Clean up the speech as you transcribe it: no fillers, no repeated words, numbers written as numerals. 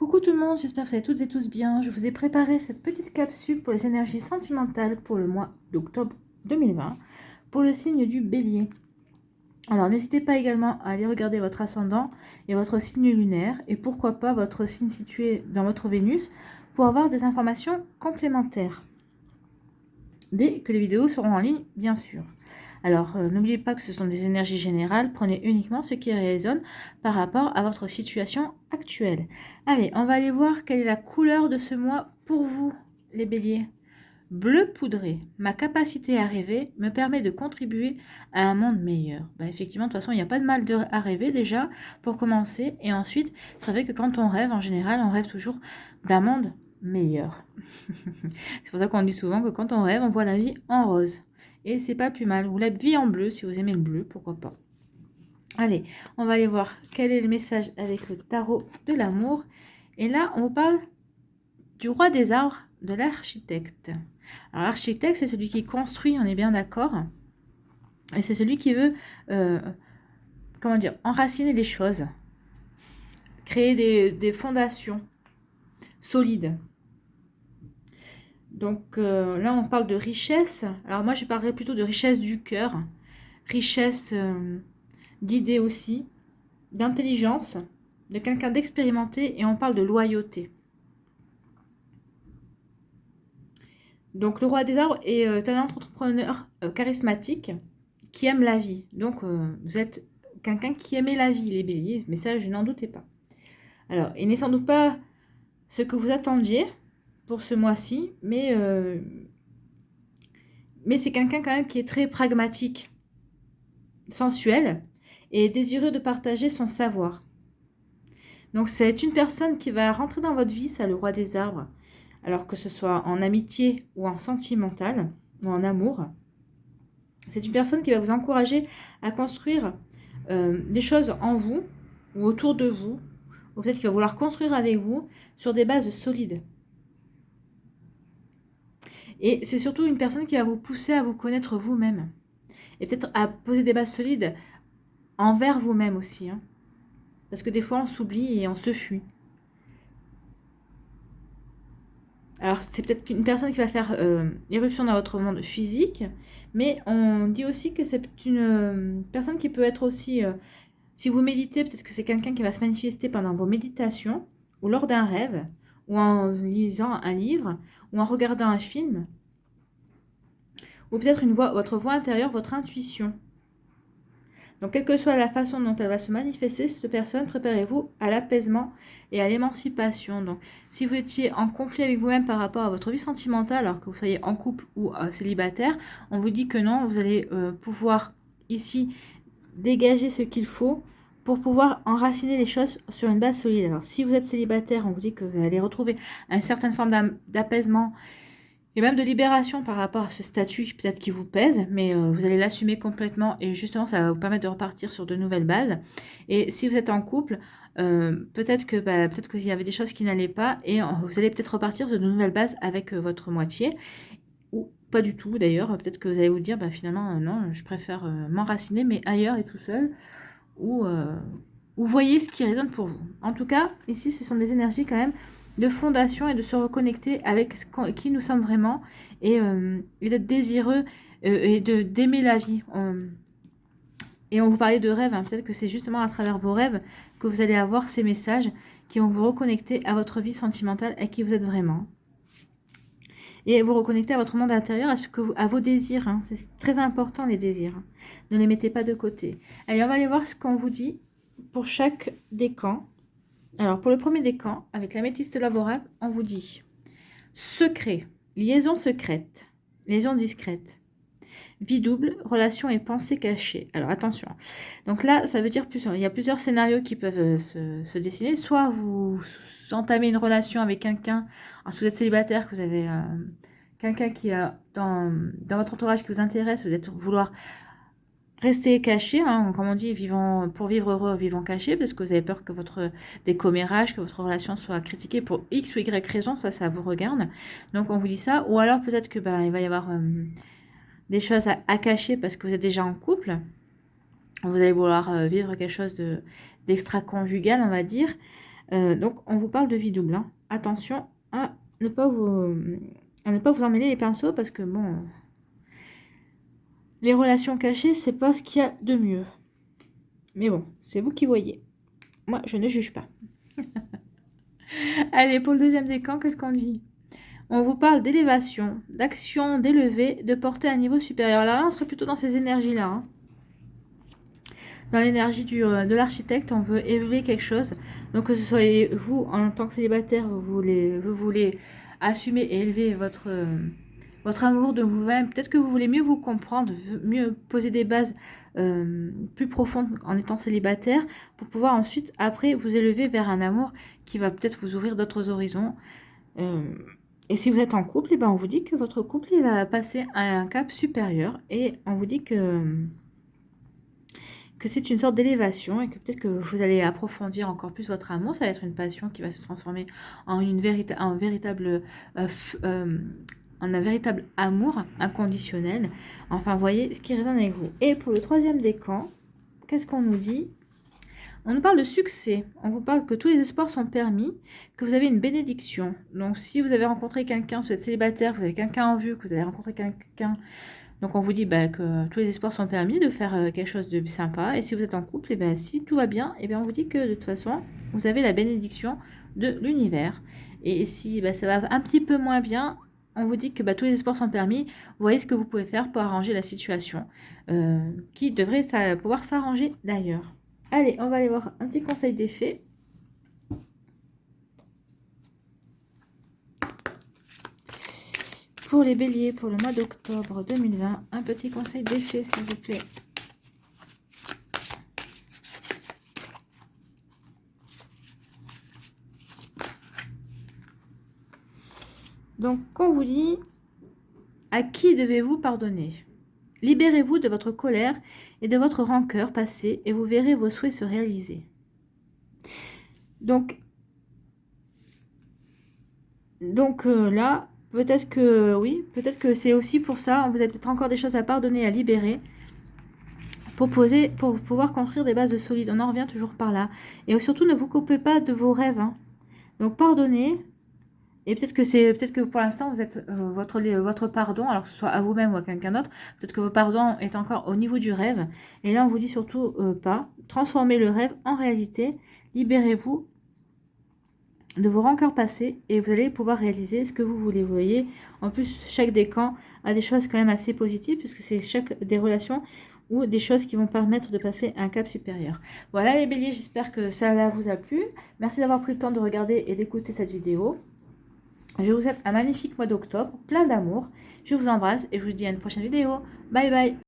Coucou tout le monde, j'espère que vous allez toutes et tous bien. Je vous ai préparé cette petite capsule pour les énergies sentimentales pour le mois d'octobre 2020 pour le signe du Bélier. Alors n'hésitez pas également à aller regarder votre ascendant et votre signe lunaire et pourquoi pas votre signe situé dans votre Vénus pour avoir des informations complémentaires. Dès que les vidéos seront en ligne, bien sûr. Alors, n'oubliez pas que ce sont des énergies générales, prenez uniquement ce qui résonne par rapport à votre situation actuelle. Allez, on va aller voir quelle est la couleur de ce mois pour vous, les béliers. Bleu poudré, ma capacité à rêver me permet de contribuer à un monde meilleur. Effectivement, de toute façon, il n'y a pas de mal à rêver déjà, pour commencer. Et ensuite, c'est vrai que quand on rêve, en général, on rêve toujours d'un monde meilleur. C'est pour ça qu'on dit souvent que quand on rêve, on voit la vie en rose. Et c'est pas plus mal. Ou la vie en bleu, si vous aimez le bleu, pourquoi pas. Allez, on va aller voir quel est le message avec le tarot de l'amour. Et là, on vous parle du roi des arbres, de l'architecte. Alors l'architecte, c'est celui qui construit, on est bien d'accord. Et c'est celui qui veut, comment dire, enraciner les choses. Créer des fondations solides. Donc là, on parle de richesse. Alors moi, je parlerai plutôt de richesse du cœur. Richesse d'idées aussi, d'intelligence, de quelqu'un d'expérimenté, et on parle de loyauté. Donc le roi des arbres est un entrepreneur charismatique qui aime la vie. Donc vous êtes quelqu'un qui aimait la vie, les béliers, mais ça je n'en doutais pas. Alors il n'est sans doute pas ce que vous attendiez pour ce mois-ci, mais c'est quelqu'un quand même qui est très pragmatique, sensuel, et désireux de partager son savoir. Donc c'est une personne qui va rentrer dans votre vie, ça le roi des arbres, alors que ce soit en amitié ou en sentimental, ou en amour. C'est une personne qui va vous encourager à construire des choses en vous, ou autour de vous, ou peut-être qu'il va vouloir construire avec vous sur des bases solides. Et c'est surtout une personne qui va vous pousser à vous connaître vous-même, et peut-être à poser des bases solides envers vous-même aussi, hein. Parce que des fois, on s'oublie et on se fuit. Alors, c'est peut-être une personne qui va faire éruption dans votre monde physique, mais on dit aussi que c'est une personne qui peut être aussi, si vous méditez, peut-être que c'est quelqu'un qui va se manifester pendant vos méditations, ou lors d'un rêve, ou en lisant un livre, ou en regardant un film, ou peut-être votre voix intérieure, votre intuition. Donc, quelle que soit la façon dont elle va se manifester, cette personne, préparez-vous à l'apaisement et à l'émancipation. Donc, si vous étiez en conflit avec vous-même par rapport à votre vie sentimentale, alors que vous soyez en couple ou célibataire, on vous dit que non, vous allez pouvoir ici dégager ce qu'il faut pour pouvoir enraciner les choses sur une base solide. Alors, si vous êtes célibataire, on vous dit que vous allez retrouver une certaine forme d'apaisement et même de libération par rapport à ce statut peut-être qui vous pèse, mais vous allez l'assumer complètement et justement ça va vous permettre de repartir sur de nouvelles bases. Et si vous êtes en couple, peut-être qu'il y avait des choses qui n'allaient pas et vous allez peut-être repartir sur de nouvelles bases avec votre moitié, ou pas du tout d'ailleurs. Peut-être que vous allez vous dire finalement non, je préfère m'enraciner mais ailleurs et tout seul, ou vous voyez ce qui résonne pour vous. En tout cas, ici ce sont des énergies quand même de fondation et de se reconnecter avec qui nous sommes vraiment, et d'être désireux et d'aimer la vie. Et on vous parlait de rêves, hein. Peut-être que c'est justement à travers vos rêves que vous allez avoir ces messages qui vont vous reconnecter à votre vie sentimentale, à qui vous êtes vraiment. Et vous reconnecter à votre monde intérieur, à vos désirs, hein. C'est très important, les désirs, hein. Ne les mettez pas de côté. Allez, on va aller voir ce qu'on vous dit pour chaque décan. Alors, pour le premier décan, avec la métiste lavorable, on vous dit secret, liaison secrète, liaison discrète, vie double, relation et pensée cachée. Alors, attention. Donc là, ça veut dire il y a plusieurs scénarios qui peuvent se dessiner. Soit vous entamez une relation avec quelqu'un, si vous êtes célibataire, que vous avez quelqu'un qui a dans votre entourage qui vous intéresse, vous êtes vouloir restez caché, hein, comme on dit, pour vivre heureux, vivons cachés, parce que vous avez peur que votre décommérage, que votre relation soit critiquée pour X ou Y raison, ça vous regarde. Donc on vous dit ça. Ou alors peut-être que il va y avoir des choses à cacher parce que vous êtes déjà en couple. Vous allez vouloir vivre quelque chose d'extra-conjugal, on va dire. Donc, on vous parle de vie double. Hein. Attention à ne pas vous emmêler les pinceaux parce que, bon, les relations cachées, c'est pas ce qu'il y a de mieux. Mais bon, c'est vous qui voyez. Moi, je ne juge pas. Allez, pour le deuxième décan, qu'est-ce qu'on dit? On vous parle d'élévation, d'action, d'élever, de porter à un niveau supérieur. Alors là, on serait plutôt dans ces énergies-là. Hein. Dans l'énergie de l'architecte, on veut élever quelque chose. Donc que ce soit vous, en tant que célibataire, vous voulez assumer et élever votre amour de vous-même. Peut-être que vous voulez mieux vous comprendre, mieux poser des bases plus profondes en étant célibataire, pour pouvoir ensuite, après, vous élever vers un amour qui va peut-être vous ouvrir d'autres horizons. Et si vous êtes en couple, eh ben on vous dit que votre couple il va passer à un cap supérieur. Et on vous dit que c'est une sorte d'élévation et que peut-être que vous allez approfondir encore plus votre amour. Ça va être une passion qui va se transformer en un véritable amour inconditionnel. Enfin, voyez ce qui résonne avec vous. Et pour le troisième décan, qu'est-ce qu'on nous dit? On nous parle de succès. On vous parle que tous les espoirs sont permis, que vous avez une bénédiction. Donc, si vous avez rencontré quelqu'un, si vous êtes célibataire, vous avez quelqu'un en vue, que vous avez rencontré quelqu'un, donc on vous dit que tous les espoirs sont permis de faire quelque chose de sympa. Et si vous êtes en couple, et si tout va bien, on vous dit que de toute façon, vous avez la bénédiction de l'univers. Et si ça va un petit peu moins bien, on vous dit que tous les espoirs sont permis. Vous voyez ce que vous pouvez faire pour arranger la situation, qui devrait pouvoir s'arranger d'ailleurs. Allez, on va aller voir un petit conseil d'effet. Pour les béliers, pour le mois d'octobre 2020, un petit conseil d'effet, s'il vous plaît. Donc, on vous dit, à qui devez-vous pardonner? Libérez-vous de votre colère et de votre rancœur passée et vous verrez vos souhaits se réaliser. Donc là, peut-être que oui, peut-être que c'est aussi pour ça. Vous avez peut-être encore des choses à pardonner, à libérer, pour pouvoir construire des bases solides. On en revient toujours par là. Et surtout, ne vous coupez pas de vos rêves. Hein. Donc pardonnez. Et peut-être que pour l'instant vous êtes votre pardon, alors que ce soit à vous-même ou à quelqu'un d'autre, peut-être que votre pardon est encore au niveau du rêve. Et là, on vous dit surtout pas. Transformez le rêve en réalité. Libérez-vous de vos rancœurs passés et vous allez pouvoir réaliser ce que vous voulez. Vous voyez, en plus, chaque décan a des choses quand même assez positives puisque c'est chaque des relations ou des choses qui vont permettre de passer à un cap supérieur. Voilà les béliers, j'espère que ça vous a plu. Merci d'avoir pris le temps de regarder et d'écouter cette vidéo. Je vous souhaite un magnifique mois d'octobre, plein d'amour. Je vous embrasse et je vous dis à une prochaine vidéo. Bye bye.